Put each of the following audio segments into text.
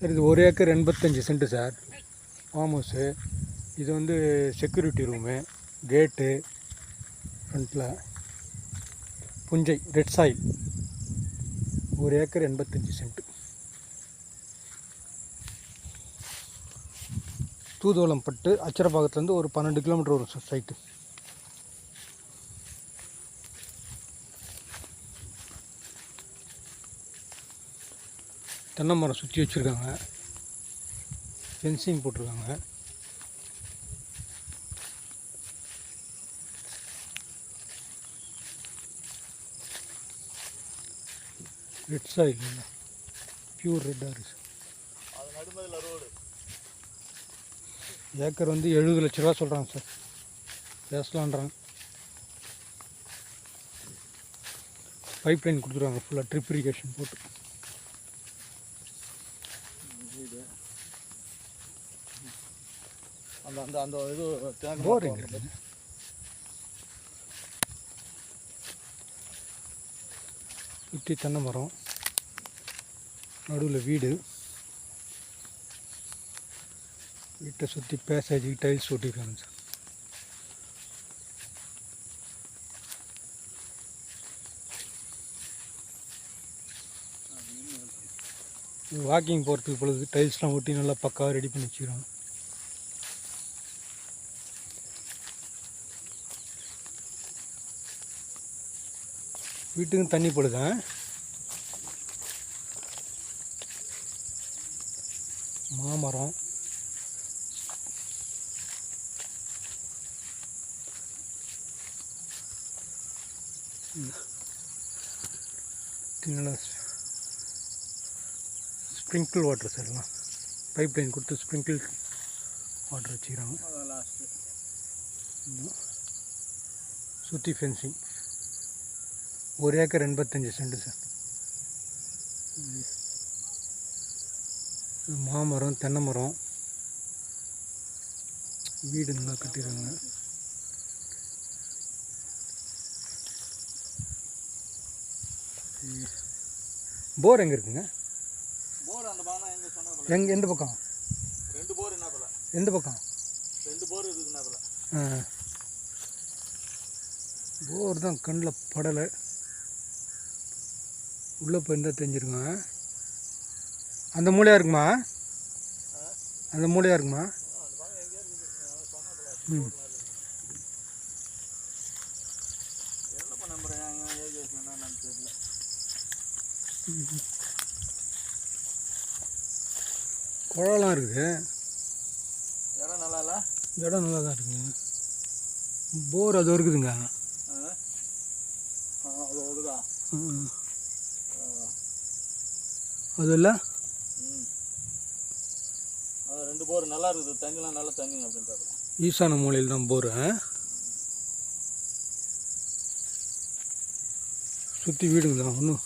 Sir இது 1 acre 85 cent sir. Farm house. இது வந்து செக்யூரிட்டி ரூமு, கேட்டு, ஃப்ரண்ட்டில் புஞ்சை red soil. 1 acre 85 cent. Thoothuvalampattu அச்சரப்பாக்கத்துலேருந்து ஒரு 12 கிலோமீட்டர் வரும் சார் சைட்டு. தென்னை மரம் சுற்றி வச்சுருக்காங்க, ஃபென்சிங் போட்டிருக்காங்க. ரெட் சாயில் பியூர் ரெட்டாக இருக்குது. ஏக்கர் வந்து 70 லட்ச ரூபா சொல்கிறாங்க சார். பேசலான்றாங்க. பைப் லைன் கொடுத்துருவாங்க ஃபுல்லாக ட்ரிப் இரிகேஷன் போட்டு. அந்த இது போர் எங்கே இருக்குது? சுற்றி தென்னை மரம், நடுவில் வீடு. வீட்டை சுற்றி பேசேஜுக்கு டைல்ஸ் ஒட்டியிருக்காங்க சார். வாக்கிங் போகிறதுக்கு பொழுது டைல்ஸ்லாம் ஒட்டி நல்லா பக்காவாக ரெடி பண்ணி வச்சுக்கிறோம். வீட்டுக்கும் தண்ணி போடுதா. மாமரம், ஸ்ப்ரிங்கிள் வாட்டர் சார். எல்லாம் பைப் லைன் கொடுத்து ஸ்ப்ரிங்கிள் வாட்டர் வச்சுக்கிறாங்க. சுற்றி ஃபென்சிங். 1 acre 85 cent sir. மாமரம், தென்னை மரம், வீடு நல்லா கட்டிடுறாங்க. போர் எங்கே இருக்குங்க? போர் அந்த பக்கம் எங்க சொன்னது. எந்த பக்கம்? 2 போர் என்னதுல? எந்த பக்கம்? 2 போர் இருக்குதுனால. போர் தான் கண்ணில் படலை. உள்ளே போயிருந்தால் தெரிஞ்சிருங்க. அந்த மூலையாக இருக்குமா? அந்த மூலையாக இருக்குமா? ம். குளம்லாம் இருக்குது. இடம் நல்லா இல்லை? இடம் நல்லா தான் இருக்குங்க. போர் அது இருக்குதுங்க. அது இல்லை. அது 2 போர் நல்லா இருக்குது. தண்ணிலாம் நல்லா தண்ணிங்க அப்படின்றது. ஈசான மூலையில் தான் போர். சுற்றி வீடுங்க தான். ஒன்றும்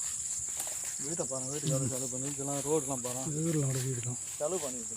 வீட்டை பாருங்கள். வீட்டுக்கு செலவு பண்ணி இதெல்லாம் ரோடெலாம் பாருங்கள். வீடு தான். செலவு பண்ணிட்டு